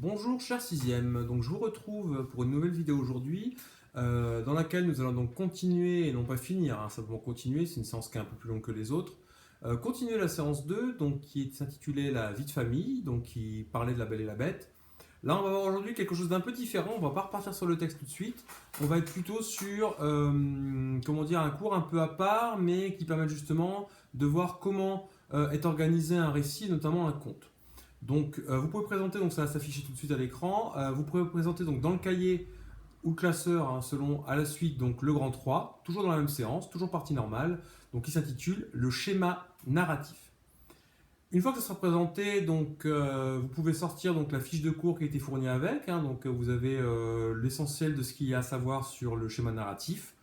Bonjour cher sixième, donc je vous retrouve pour une nouvelle vidéo aujourd'hui dans laquelle nous allons donc continuer et non pas finir, simplement continuer, c'est une séance qui est un peu plus longue que les autres. Continuer la séance 2 donc, qui est intitulée La vie de famille, donc qui parlait de la Belle et la Bête. Là on va voir aujourd'hui quelque chose d'un peu différent, on va pas repartir sur le texte tout de suite, on va être plutôt sur comment dire, un cours un peu à part mais qui permet justement de voir comment est organisé un récit, notamment un conte. Donc, vous pouvez présenter, donc ça va s'afficher tout de suite à l'écran. Vous pouvez présenter donc dans le cahier ou le classeur, selon à la suite, donc le grand 3, toujours dans la même séance, toujours partie normale, donc qui s'intitule le schéma narratif. Une fois que ça sera présenté, donc vous pouvez sortir donc la fiche de cours qui a été fournie avec. Donc vous avez l'essentiel de ce qu'il y a à savoir sur le schéma narratif.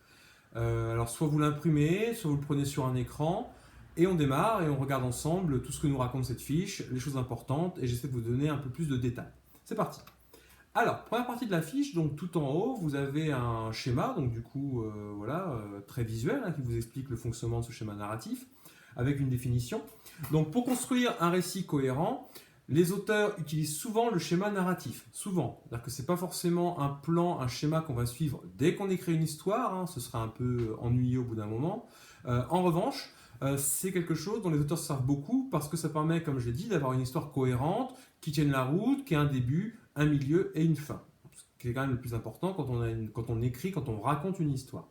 Alors soit vous l'imprimez, soit vous le prenez sur un écran, et on démarre et on regarde ensemble tout ce que nous raconte cette fiche, les choses importantes, et j'essaie de vous donner un peu plus de détails. C'est parti. Alors, première partie de la fiche, donc tout en haut, vous avez un schéma, donc du coup, très visuel, qui vous explique le fonctionnement de ce schéma narratif, avec une définition. Donc pour construire un récit cohérent, les auteurs utilisent souvent le schéma narratif. Souvent. C'est-à-dire que ce n'est pas forcément un plan, un schéma qu'on va suivre dès qu'on écrit une histoire, ce sera un peu ennuyeux au bout d'un moment. En revanche, c'est quelque chose dont les auteurs se servent beaucoup parce que ça permet, comme je l'ai dit, d'avoir une histoire cohérente, qui tienne la route, qui a un début, un milieu et une fin. Ce qui est quand même le plus important quand on écrit, quand on raconte une histoire.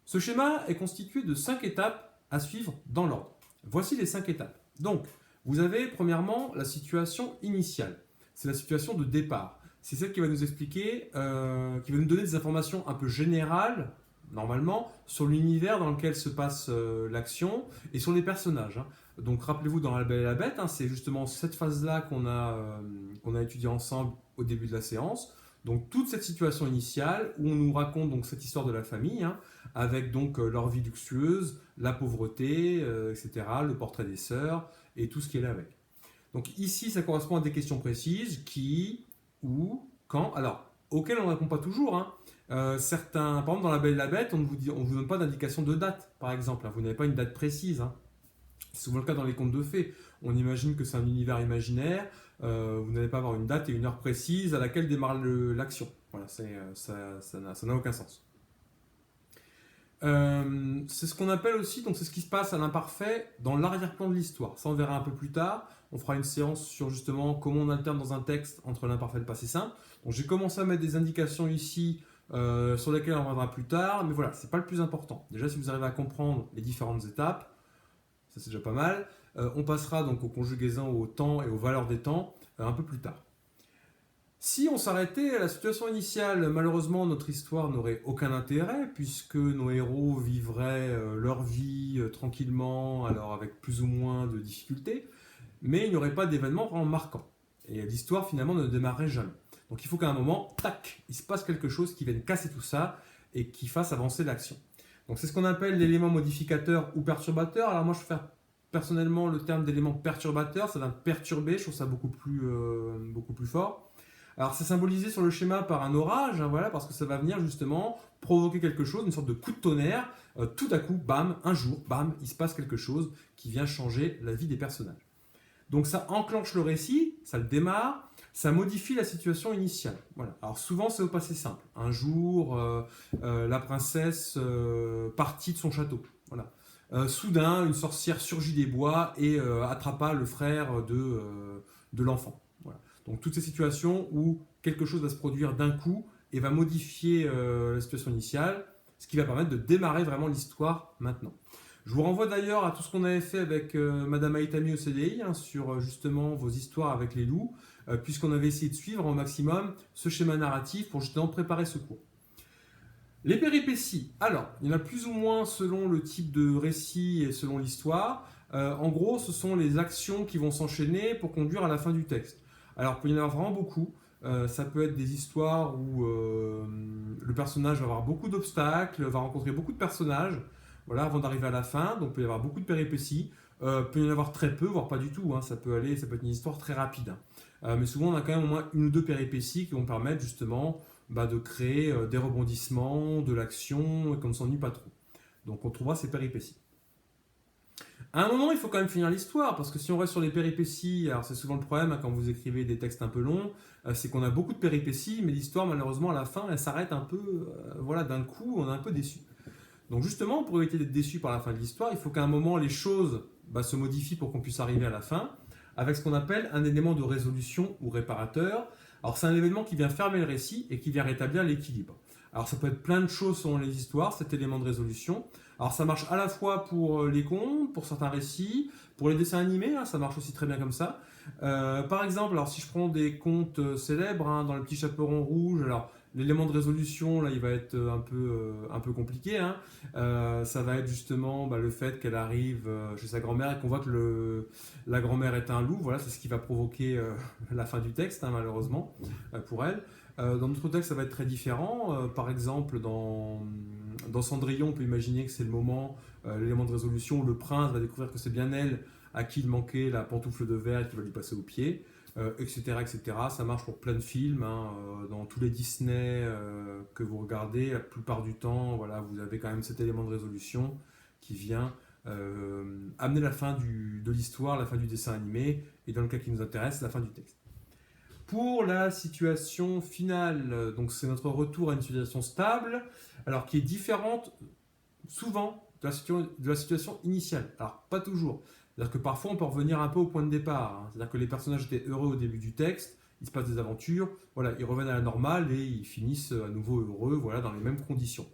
Ce schéma est constitué de 5 étapes à suivre dans l'ordre. Voici les 5 étapes. Donc, vous avez premièrement la situation initiale. C'est la situation de départ. C'est celle qui va nous expliquer, qui va nous donner des informations un peu générales, normalement, sur l'univers dans lequel se passe l'action et sur les personnages. Donc, rappelez-vous, dans La Belle et la Bête, c'est justement cette phase-là qu'on a étudiée ensemble au début de la séance. Donc, toute cette situation initiale où on nous raconte donc cette histoire de la famille, avec donc leur vie luxueuse, la pauvreté, etc., le portrait des sœurs et tout ce qui est là avec. Donc ici, ça correspond à des questions précises, qui, où, quand, alors, auxquelles on ne répond pas toujours. Certains, par exemple, dans La Belle et la Bête, on ne vous donne pas d'indication de date, par exemple. Vous n'avez pas une date précise. C'est souvent le cas dans les contes de fées. On imagine que c'est un univers imaginaire. Vous n'allez pas avoir une date et une heure précise à laquelle démarre l'action. Voilà, ça n'a aucun sens. C'est ce qu'on appelle aussi, donc c'est ce qui se passe à l'imparfait dans l'arrière-plan de l'histoire. Ça, on verra un peu plus tard. On fera une séance sur justement comment on alterne dans un texte entre l'imparfait et le passé simple. Donc j'ai commencé à mettre des indications ici sur lesquelles on reviendra plus tard, mais voilà, c'est pas le plus important. Déjà, si vous arrivez à comprendre les différentes étapes, ça c'est déjà pas mal. On passera donc aux conjugaisons, au temps et aux valeurs des temps un peu plus tard. Si on s'arrêtait à la situation initiale, malheureusement, notre histoire n'aurait aucun intérêt, puisque nos héros vivraient leur vie tranquillement, alors avec plus ou moins de difficultés, mais il n'y aurait pas d'événements vraiment marquants. Et l'histoire, finalement, ne démarrerait jamais. Donc il faut qu'à un moment, tac, il se passe quelque chose qui vienne casser tout ça et qui fasse avancer l'action. Donc c'est ce qu'on appelle l'élément modificateur ou perturbateur. Alors moi, je préfère personnellement le terme d'élément perturbateur, ça vient perturber, je trouve ça beaucoup plus fort. Alors c'est symbolisé sur le schéma par un orage, voilà, parce que ça va venir justement provoquer quelque chose, une sorte de coup de tonnerre. Tout à coup, bam, un jour, bam, il se passe quelque chose qui vient changer la vie des personnages. Donc ça enclenche le récit, ça le démarre, ça modifie la situation initiale. Voilà. Alors souvent c'est au passé simple. Un jour, la princesse partit de son château. Voilà. Soudain, une sorcière surgit des bois et attrapa le frère de l'enfant. Voilà. Donc toutes ces situations où quelque chose va se produire d'un coup et va modifier la situation initiale, ce qui va permettre de démarrer vraiment l'histoire maintenant. Je vous renvoie d'ailleurs à tout ce qu'on avait fait avec Madame Aitami au CDI sur justement vos histoires avec les loups, puisqu'on avait essayé de suivre au maximum ce schéma narratif pour justement préparer ce cours. Les péripéties, alors, il y en a plus ou moins selon le type de récit et selon l'histoire. En gros, ce sont les actions qui vont s'enchaîner pour conduire à la fin du texte. Alors, il peut y en avoir vraiment beaucoup. Ça peut être des histoires où le personnage va avoir beaucoup d'obstacles, va rencontrer beaucoup de personnages, voilà, avant d'arriver à la fin. Donc, il peut y avoir beaucoup de péripéties. Peut y en avoir très peu, voire pas du tout. Ça peut être une histoire très rapide. Mais souvent, on a quand même au moins une ou deux péripéties qui vont permettre justement de créer des rebondissements, de l'action, et qu'on ne s'ennuie pas trop. Donc, on trouvera ces péripéties. À un moment, il faut quand même finir l'histoire, parce que si on reste sur les péripéties, alors c'est souvent le problème quand vous écrivez des textes un peu longs, c'est qu'on a beaucoup de péripéties, mais l'histoire, malheureusement, à la fin, elle s'arrête un peu, voilà, d'un coup, on est un peu déçu. Donc justement, pour éviter d'être déçu par la fin de l'histoire, il faut qu'à un moment, les choses se modifient pour qu'on puisse arriver à la fin, avec ce qu'on appelle un élément de résolution ou réparateur. Alors c'est un événement qui vient fermer le récit et qui vient rétablir l'équilibre. Alors ça peut être plein de choses selon les histoires, cet élément de résolution. Alors ça marche à la fois pour les contes, pour certains récits, pour les dessins animés, ça marche aussi très bien comme ça. Par exemple, alors si je prends des contes célèbres, dans Le Petit Chaperon Rouge, alors l'élément de résolution, là, il va être un peu compliqué. Ça va être justement le fait qu'elle arrive chez sa grand-mère et qu'on voit que la grand-mère est un loup. Voilà, c'est ce qui va provoquer la fin du texte, malheureusement, pour elle. Dans d'autres textes, ça va être très différent. Par exemple, dans Cendrillon, on peut imaginer que c'est le moment, l'élément de résolution, où le prince va découvrir que c'est bien elle à qui il manquait la pantoufle de verre et qui va lui passer au pied, etc., etc. Ça marche pour plein de films. Dans tous les Disney que vous regardez, la plupart du temps, voilà, vous avez quand même cet élément de résolution qui vient amener la fin de l'histoire, la fin du dessin animé, et dans le cas qui nous intéresse, la fin du texte. Pour la situation finale, donc c'est notre retour à une situation stable, alors qui est différente souvent de la situation initiale. Alors pas toujours. C'est-à-dire que parfois on peut revenir un peu au point de départ. C'est-à-dire que les personnages étaient heureux au début du texte, il se passe des aventures, voilà, ils reviennent à la normale et ils finissent à nouveau heureux, voilà, dans les mêmes conditions.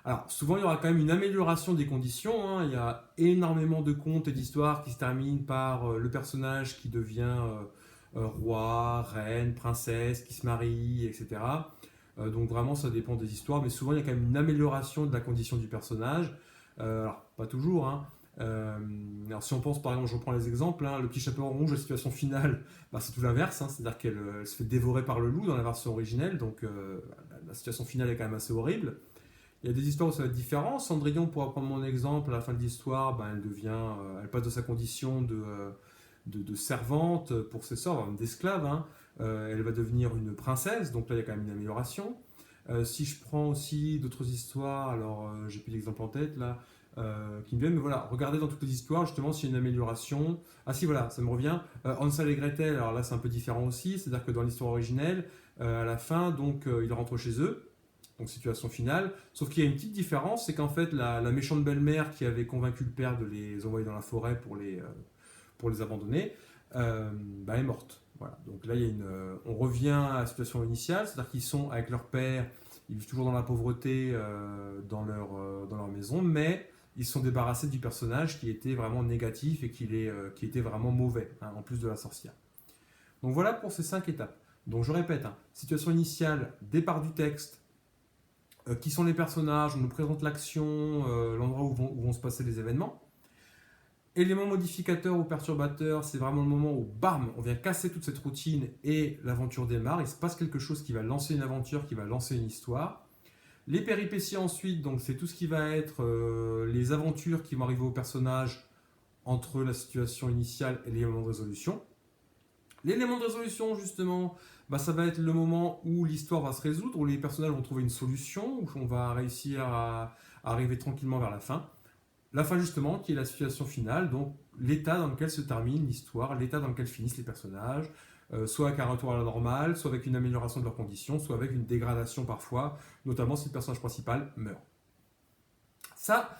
Alors souvent il y aura quand même une amélioration des conditions. Il y a énormément de contes et d'histoires qui se terminent par le personnage qui devient roi, reine, princesse, qui se marie, etc. Donc vraiment ça dépend des histoires, mais souvent il y a quand même une amélioration de la condition du personnage. Alors pas toujours, alors si on pense par exemple, je reprends les exemples, Le Petit Chaperon Rouge, la situation finale, c'est tout l'inverse, c'est-à-dire qu'elle se fait dévorer par le loup dans la version originelle, donc la situation finale est quand même assez horrible. Il y a des histoires où ça va être différent. Cendrillon, pour prendre mon exemple, à la fin de l'histoire, elle passe de sa condition de servante pour ses sœurs, même d'esclave, elle va devenir une princesse, donc là il y a quand même une amélioration. Si je prends aussi d'autres histoires, alors j'ai plus d'exemples en tête là, qui me viennent, mais voilà, regardez dans toutes les histoires justement s'il y a une amélioration. Ah si, voilà, ça me revient. Hansel et Gretel, alors là c'est un peu différent aussi, c'est-à-dire que dans l'histoire originelle, à la fin, donc ils rentrent chez eux, donc situation finale, sauf qu'il y a une petite différence, c'est qu'en fait la méchante belle-mère qui avait convaincu le père de les envoyer dans la forêt pour les abandonner, est morte. Voilà. Donc là, on revient à la situation initiale, c'est-à-dire qu'ils sont avec leur père, ils vivent toujours dans la pauvreté dans leur maison, mais ils se sont débarrassés du personnage qui était vraiment négatif et qui était vraiment mauvais, en plus de la sorcière. Donc voilà pour ces 5 étapes. Donc je répète, situation initiale, départ du texte, qui sont les personnages, on nous présente l'action, l'endroit où vont se passer les événements. Élément modificateur ou perturbateur, c'est vraiment le moment où, bam, on vient casser toute cette routine et l'aventure démarre. Il se passe quelque chose qui va lancer une aventure, qui va lancer une histoire. Les péripéties ensuite, donc c'est tout ce qui va être les aventures qui vont arriver au personnage entre la situation initiale et l'élément de résolution. L'élément de résolution, justement, ça va être le moment où l'histoire va se résoudre, où les personnages vont trouver une solution, où on va réussir à arriver tranquillement vers la fin. La fin justement, qui est la situation finale, donc l'état dans lequel se termine l'histoire, l'état dans lequel finissent les personnages, soit avec un retour à la normale, soit avec une amélioration de leurs conditions, soit avec une dégradation parfois, notamment si le personnage principal meurt. Ça,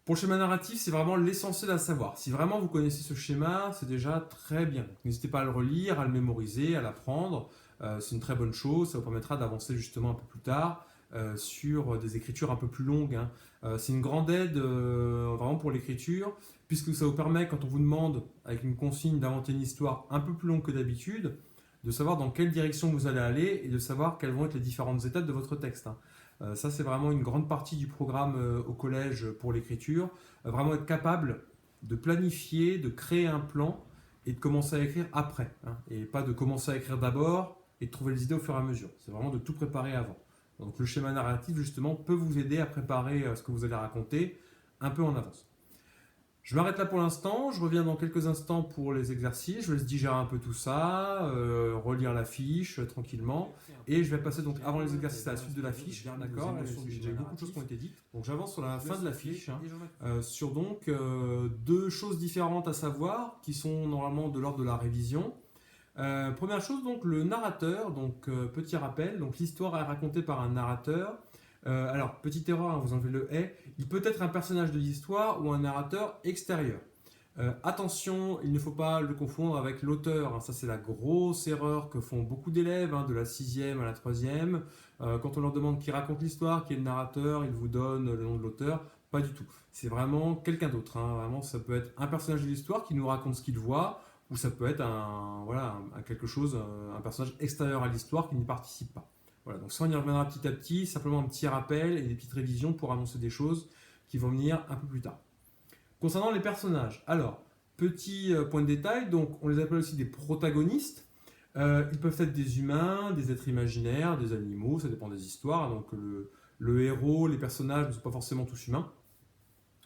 pour le schéma narratif, c'est vraiment l'essentiel à savoir. Si vraiment vous connaissez ce schéma, c'est déjà très bien. N'hésitez pas à le relire, à le mémoriser, à l'apprendre. C'est une très bonne chose, ça vous permettra d'avancer justement un peu plus tard sur des écritures un peu plus longues. C'est une grande aide vraiment pour l'écriture, puisque ça vous permet, quand on vous demande avec une consigne d'inventer une histoire un peu plus longue que d'habitude, de savoir dans quelle direction vous allez aller et de savoir quelles vont être les différentes étapes de votre texte. Ça, c'est vraiment une grande partie du programme au collège pour l'écriture. Vraiment être capable de planifier, de créer un plan et de commencer à écrire après. Et pas de commencer à écrire d'abord et de trouver les idées au fur et à mesure. C'est vraiment de tout préparer avant. Donc le schéma narratif, justement, peut vous aider à préparer ce que vous allez raconter un peu en avance. Je m'arrête là pour l'instant, je reviens dans quelques instants pour les exercices, je vous laisse digérer un peu tout ça, relire la fiche tranquillement, et je vais passer donc avant les exercices à la suite de la fiche, d'accord? J'ai beaucoup de choses qui ont été dites, donc j'avance sur la fin de la fiche, sur donc deux choses différentes à savoir, qui sont normalement de l'ordre de la révision. Première chose, donc le narrateur, donc petit rappel, donc l'histoire est racontée par un narrateur. Alors, petite erreur, hein, vous enlevez le est, il peut être un personnage de l'histoire ou un narrateur extérieur. Attention, il ne faut pas le confondre avec l'auteur, hein, ça c'est la grosse erreur que font beaucoup d'élèves, hein, de la 6e à la 3e. Quand on leur demande qui raconte l'histoire, qui est le narrateur, ils vous donnent le nom de l'auteur. Pas du tout, c'est vraiment quelqu'un d'autre, hein. Vraiment, ça peut être un personnage de l'histoire qui nous raconte ce qu'il voit, ou ça peut être quelque chose, un personnage extérieur à l'histoire qui n'y participe pas. Voilà, donc ça on y reviendra petit à petit, simplement un petit rappel et des petites révisions pour annoncer des choses qui vont venir un peu plus tard. Concernant les personnages, alors, petit point de détail, donc on les appelle aussi des protagonistes. Ils peuvent être des humains, des êtres imaginaires, des animaux, ça dépend des histoires, donc le héros, les personnages ne sont pas forcément tous humains.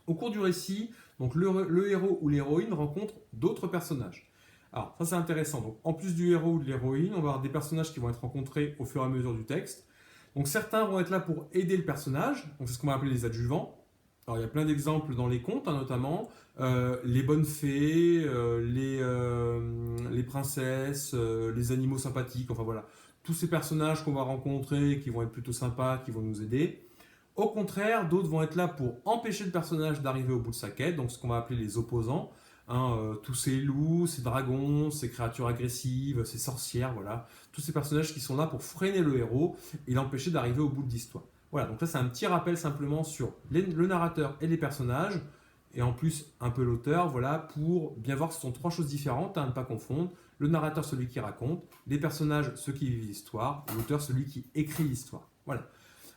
Au cours du récit, donc le héros ou l'héroïne rencontre d'autres personnages. Alors, ça c'est intéressant. Donc, en plus du héros ou de l'héroïne, on va avoir des personnages qui vont être rencontrés au fur et à mesure du texte. Donc, certains vont être là pour aider le personnage. Donc, c'est ce qu'on va appeler les adjuvants. Alors, il y a plein d'exemples dans les contes, hein, notamment. Les bonnes fées, les princesses, les animaux sympathiques. Enfin, voilà. Tous ces personnages qu'on va rencontrer, qui vont être plutôt sympas, qui vont nous aider. Au contraire, d'autres vont être là pour empêcher le personnage d'arriver au bout de sa quête. Donc, ce qu'on va appeler les opposants. Tous ces loups, ces dragons, ces créatures agressives, ces sorcières, voilà, tous ces personnages qui sont là pour freiner le héros et l'empêcher d'arriver au bout de l'histoire. Voilà, donc là c'est un petit rappel simplement sur le narrateur et les personnages, et en plus un peu l'auteur, voilà, pour bien voir que ce sont trois choses différentes, à ne pas confondre. Le narrateur, celui qui raconte, les personnages, ceux qui vivent l'histoire, l'auteur, celui qui écrit l'histoire. Voilà.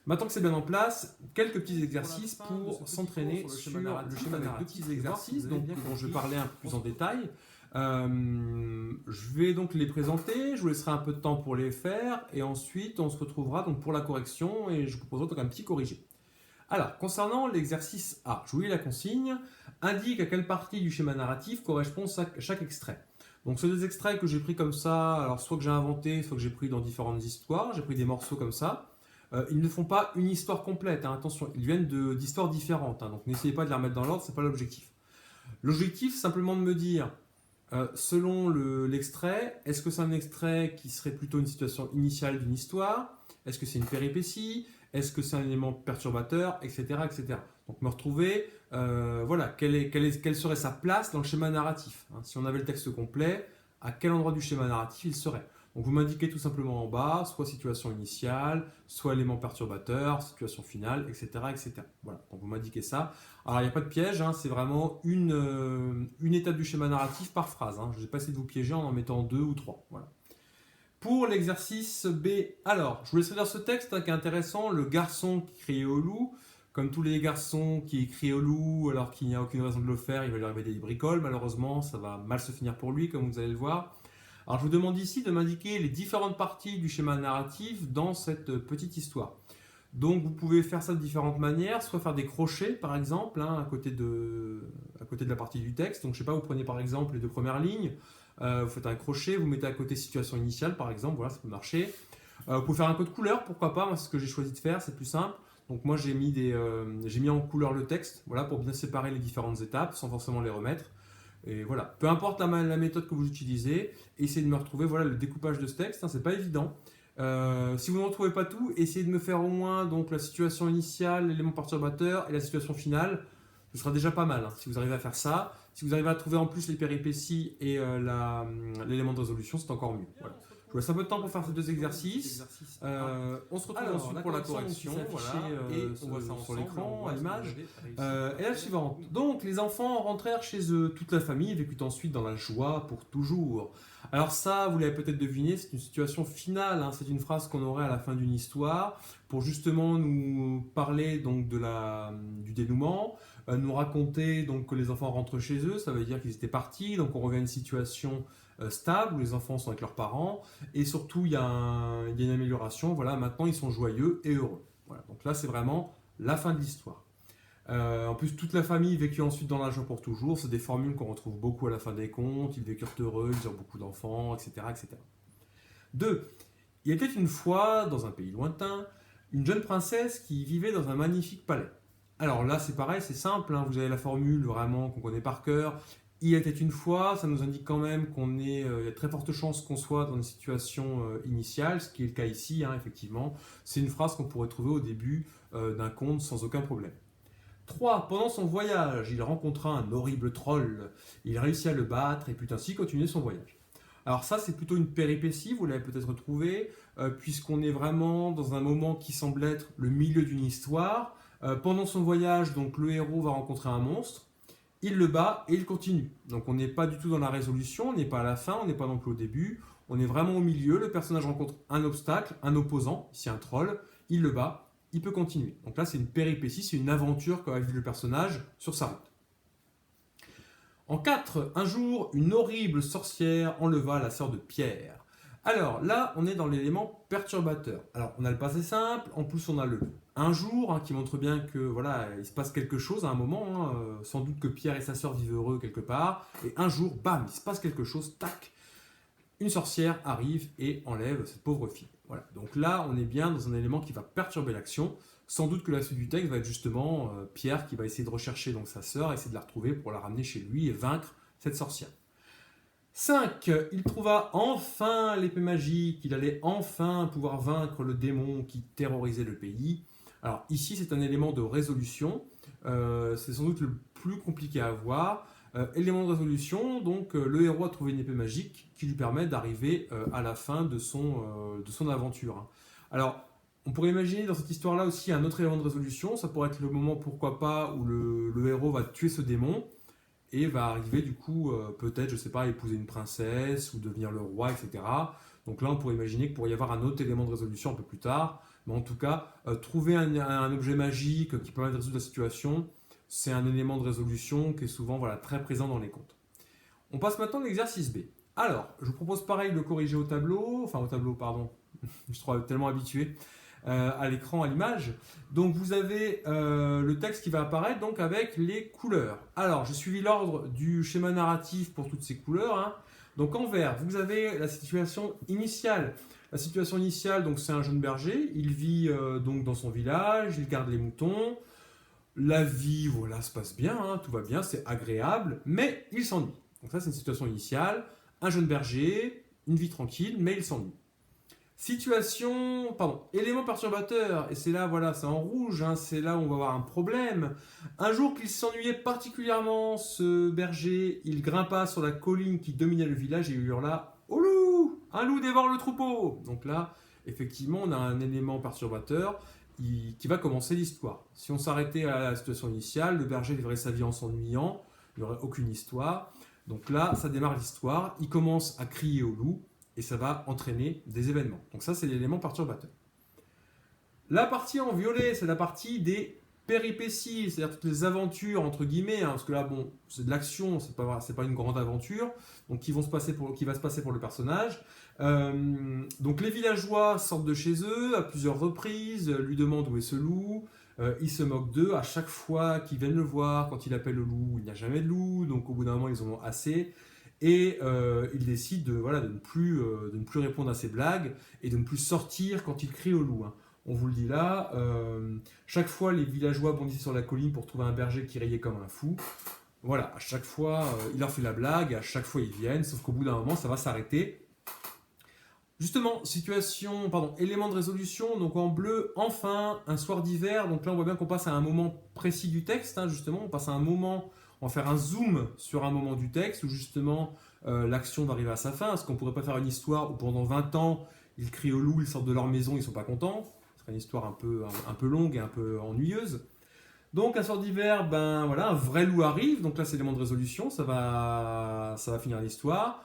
Maintenant que c'est bien en place, quelques petits exercices pour s'entraîner sur le schéma narratif. Deux petits exercices dont je vais parler un peu plus en détail. Je vais donc les présenter, je vous laisserai un peu de temps pour les faire et ensuite on se retrouvera donc pour la correction et je vous proposerai donc un petit corrigé. Alors, concernant l'exercice A, je vous lis la consigne, indique à quelle partie du schéma narratif correspond chaque extrait. Donc, c'est des extraits que j'ai pris comme ça, alors soit que j'ai inventé, soit que j'ai pris dans différentes histoires, j'ai pris des morceaux comme ça. Ils ne font pas une histoire complète, hein, attention, ils viennent d'histoires différentes, hein, donc n'essayez pas de les remettre dans l'ordre, ce n'est pas l'objectif. L'objectif, c'est simplement de me dire, selon l'extrait, est-ce que c'est un extrait qui serait plutôt une situation initiale d'une histoire? Est-ce que c'est une péripétie? Est-ce que c'est un élément perturbateur? Etc. etc. Donc me retrouver, voilà, quelle serait sa place dans le schéma narratif, hein. Si on avait le texte complet, à quel endroit du schéma narratif il serait? Donc vous m'indiquez tout simplement en bas, soit situation initiale, soit élément perturbateur, situation finale, etc. etc. Voilà, donc vous m'indiquez ça. Alors il n'y a pas de piège, hein, c'est vraiment une étape du schéma narratif par phrase, hein. Je vais pas essayer de vous piéger en mettant 2 ou 3. Voilà. Pour l'exercice B, alors je vous laisserai lire ce texte, hein, qui est intéressant, le garçon qui criait au loup. Comme tous les garçons qui crient au loup alors qu'il n'y a aucune raison de le faire, il va lui arriver des bricoles, malheureusement ça va mal se finir pour lui comme vous allez le voir. Alors je vous demande ici de m'indiquer les différentes parties du schéma narratif dans cette petite histoire. Donc vous pouvez faire ça de différentes manières, soit faire des crochets par exemple, hein, à côté de la partie du texte. Donc je sais pas, vous prenez par exemple les deux premières lignes, vous faites un crochet, vous mettez à côté situation initiale par exemple, voilà, ça peut marcher. Vous pouvez faire un code couleur, pourquoi pas, moi c'est ce que j'ai choisi de faire, c'est plus simple. Donc moi j'ai mis en couleur le texte, voilà, pour bien séparer les différentes étapes sans forcément les remettre. Et voilà, peu importe la méthode que vous utilisez, essayez de me retrouver, voilà, le découpage de ce texte, hein, c'est pas évident. Si vous ne retrouvez pas tout, essayez de me faire au moins donc, la situation initiale, l'élément perturbateur et la situation finale. Ce sera déjà pas mal, hein, si vous arrivez à faire ça. Si vous arrivez à trouver en plus les péripéties et l'élément de résolution, c'est encore mieux. Voilà. Je vous laisse un peu de temps pour faire ces deux exercices. On se retrouve ensuite pour la correction. Voilà, et on voit ça sur l'écran, à l'image. Et la suivante. Donc, les enfants rentrèrent chez eux. Toute la famille vécut ensuite dans la joie pour toujours. Alors ça, vous l'avez peut-être deviné, c'est une situation finale, hein, c'est une phrase qu'on aurait à la fin d'une histoire pour justement nous parler donc du dénouement, nous raconter donc que les enfants rentrent chez eux, ça veut dire qu'ils étaient partis, donc on revient à une situation stable où les enfants sont avec leurs parents et surtout il y a une amélioration, voilà, maintenant ils sont joyeux et heureux. Voilà, donc là c'est vraiment la fin de l'histoire. En plus, toute la famille vécut ensuite dans la joie pour toujours. C'est des formules qu'on retrouve beaucoup à la fin des contes. Ils vécurent heureux, ils eurent beaucoup d'enfants, etc., etc. 2. Il était une fois, dans un pays lointain, une jeune princesse qui vivait dans un magnifique palais. Alors là, c'est pareil, c'est simple, hein, vous avez la formule vraiment qu'on connaît par cœur. Il était une fois, ça nous indique quand même il y a de très fortes chances qu'on soit dans une situation initiale, ce qui est le cas ici, hein, effectivement. C'est une phrase qu'on pourrait trouver au début d'un conte sans aucun problème. 3. Pendant son voyage, il rencontra un horrible troll. Il réussit à le battre et put ainsi continuer son voyage. Alors ça, c'est plutôt une péripétie, vous l'avez peut-être trouvé, puisqu'on est vraiment dans un moment qui semble être le milieu d'une histoire. Pendant son voyage, donc, le héros va rencontrer un monstre, il le bat et il continue. Donc on n'est pas du tout dans la résolution, on n'est pas à la fin, on n'est pas non plus au début, on est vraiment au milieu, le personnage rencontre un obstacle, un opposant, ici un troll, il le bat, il peut continuer. Donc là, c'est une péripétie, c'est une aventure qu'a vécu le personnage sur sa route. En 4, un jour, une horrible sorcière enleva la sœur de Pierre. Alors là, on est dans l'élément perturbateur. Alors, on a le passé simple, en plus on a le un jour, hein, qui montre bien que voilà, il se passe quelque chose à un moment, hein, sans doute que Pierre et sa sœur vivent heureux quelque part, et un jour, bam, il se passe quelque chose, tac, une sorcière arrive et enlève cette pauvre fille. Voilà. Donc là, on est bien dans un élément qui va perturber l'action. Sans doute que la suite du texte va être justement Pierre qui va essayer de rechercher donc sa sœur, essayer de la retrouver pour la ramener chez lui et vaincre cette sorcière. 5. Il trouva enfin l'épée magique, il allait enfin pouvoir vaincre le démon qui terrorisait le pays. Alors ici, c'est un élément de résolution, c'est sans doute le plus compliqué à avoir. Élément de résolution, donc le héros a trouvé une épée magique qui lui permet d'arriver à la fin de son aventure. Alors, on pourrait imaginer dans cette histoire-là aussi un autre élément de résolution, ça pourrait être le moment, pourquoi pas, où le héros va tuer ce démon et va arriver du coup, peut-être, je sais pas, épouser une princesse ou devenir le roi, etc. Donc là, on pourrait imaginer qu'il pourrait y avoir un autre élément de résolution un peu plus tard, mais en tout cas, trouver un objet magique qui permet de résoudre la situation, c'est un élément de résolution qui est souvent très présent dans les contes. On passe maintenant à l'exercice B. Alors, je vous propose pareil de le corriger au tableau, pardon, je suis tellement habitué, à l'écran, à l'image. Donc vous avez le texte qui va apparaître donc avec les couleurs. Alors, j'ai suivi l'ordre du schéma narratif pour toutes ces couleurs, hein. Donc en vert, vous avez la situation initiale. La situation initiale, donc c'est un jeune berger, il vit donc dans son village, il garde les moutons. La vie, voilà, se passe bien, hein, tout va bien, c'est agréable, mais il s'ennuie. Donc ça, c'est une situation initiale. Un jeune berger, une vie tranquille, mais il s'ennuie. Élément perturbateur, et c'est là, voilà, c'est en rouge, hein, c'est là où on va avoir un problème. Un jour qu'il s'ennuyait particulièrement, ce berger, il grimpa sur la colline qui dominait le village et il hurla « Au loup ! Un loup dévore le troupeau !» Donc là, effectivement, on a un élément perturbateur qui va commencer l'histoire. Si on s'arrêtait à la situation initiale, le berger vivrait sa vie en s'ennuyant, il n'y aurait aucune histoire. Donc là, ça démarre l'histoire, il commence à crier au loup, et ça va entraîner des événements. Donc ça, c'est l'élément perturbateur. La partie en violet, c'est la partie des péripéties, c'est-à-dire toutes les aventures, entre guillemets, hein, parce que là, bon, c'est de l'action, c'est pas une grande aventure, donc qui va se passer pour le personnage. Donc les villageois sortent de chez eux à plusieurs reprises, lui demandent où est ce loup, ils se moquent d'eux à chaque fois qu'ils viennent le voir, quand il appelle le loup, il n'y a jamais de loup, donc au bout d'un moment, ils en ont assez. Et il décide de ne plus répondre à ses blagues et de ne plus sortir quand il crie au loup, hein. On vous le dit là, chaque fois les villageois bondissaient sur la colline pour trouver un berger qui riait comme un fou. Voilà, à chaque fois il leur fait la blague, à chaque fois ils viennent, sauf qu'au bout d'un moment ça va s'arrêter. Justement, élément de résolution, donc en bleu, enfin, un soir d'hiver, donc là on voit bien qu'on passe à un moment précis du texte, hein, justement, on passe à un moment. On va faire un zoom sur un moment du texte où justement l'action va arriver à sa fin. Est-ce qu'on ne pourrait pas faire une histoire où pendant 20 ans, ils crient au loup, ils sortent de leur maison, ils ne sont pas contents? Ce serait une histoire un peu longue et un peu ennuyeuse. Donc, un soir d'hiver, un vrai loup arrive. Donc là, c'est l'élément de résolution, ça va finir l'histoire.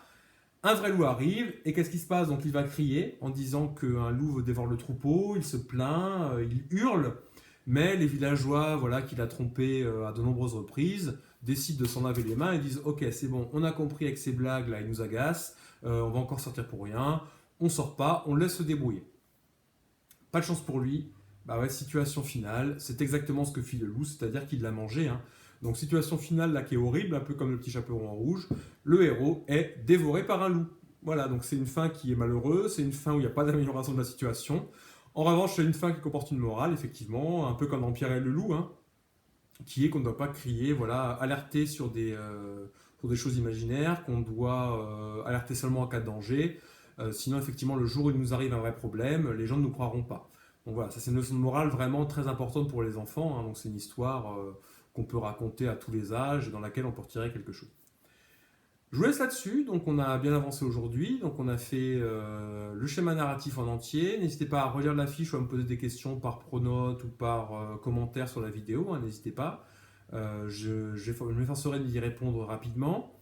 Un vrai loup arrive, et qu'est-ce qui se passe? Donc il va crier en disant qu'un loup dévore le troupeau, il se plaint, il hurle. Mais les villageois, qu'il a trompés à de nombreuses reprises, décident de s'en laver les mains et disent « Ok, c'est bon, on a compris avec ces blagues, là, ils nous agacent, on va encore sortir pour rien, on sort pas, on laisse se débrouiller. » Pas de chance pour lui, Bah ouais, situation finale, c'est exactement ce que fit le loup, c'est-à-dire qu'il l'a mangé, hein. Donc situation finale là qui est horrible, un peu comme le petit chaperon en rouge, le héros est dévoré par un loup. Voilà, donc c'est une fin qui est malheureuse, c'est une fin où il n'y a pas d'amélioration de la situation. En revanche, c'est une fin qui comporte une morale, effectivement, un peu comme dans Pierre et le loup, hein, qui est qu'on ne doit pas crier, voilà, alerter sur des choses imaginaires, qu'on doit alerter seulement en cas de danger. Sinon, effectivement, le jour où il nous arrive un vrai problème, les gens ne nous croiront pas. Donc voilà, ça c'est une leçon de morale vraiment très importante pour les enfants, hein. Donc c'est une histoire qu'on peut raconter à tous les âges et dans laquelle on peut retirer quelque chose. Je vous laisse là-dessus, donc on a bien avancé aujourd'hui, donc on a fait le schéma narratif en entier. N'hésitez pas à relire la fiche ou à me poser des questions par pronote ou par commentaire sur la vidéo, hein, n'hésitez pas. Je m'efforcerai d'y répondre rapidement.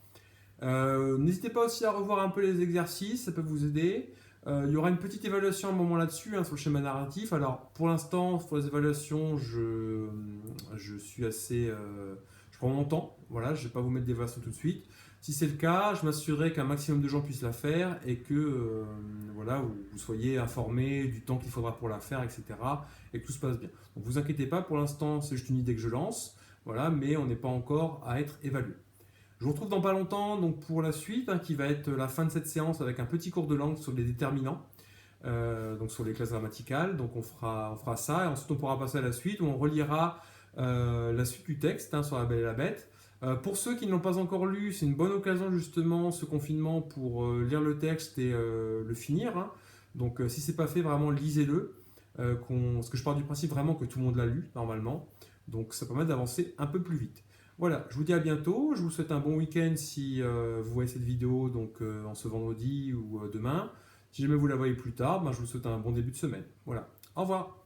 N'hésitez pas aussi à revoir un peu les exercices, ça peut vous aider. Il y aura une petite évaluation à un moment là-dessus, hein, sur le schéma narratif. Alors pour l'instant, pour les évaluations, je suis assez... je prends mon temps, voilà, je ne vais pas vous mettre d'évaluation tout de suite. Si c'est le cas, je m'assurerai qu'un maximum de gens puissent la faire et que voilà, vous soyez informés du temps qu'il faudra pour la faire, etc. Et que tout se passe bien. Donc vous inquiétez pas, pour l'instant c'est juste une idée que je lance, voilà, mais on n'est pas encore à être évalué. Je vous retrouve dans pas longtemps donc pour la suite, hein, qui va être la fin de cette séance avec un petit cours de langue sur les déterminants, donc sur les classes grammaticales. Donc on fera ça et ensuite on pourra passer à la suite où on relira la suite du texte, hein, sur La Belle et la Bête. Pour ceux qui ne l'ont pas encore lu, c'est une bonne occasion justement ce confinement pour lire le texte et le finir, hein. Donc si c'est pas fait, vraiment lisez-le, parce que je pars du principe vraiment que tout le monde l'a lu normalement. Donc ça permet d'avancer un peu plus vite. Voilà, je vous dis à bientôt, je vous souhaite un bon week-end si vous voyez cette vidéo donc, en ce vendredi ou demain. Si jamais vous la voyez plus tard, ben, je vous souhaite un bon début de semaine. Voilà, au revoir.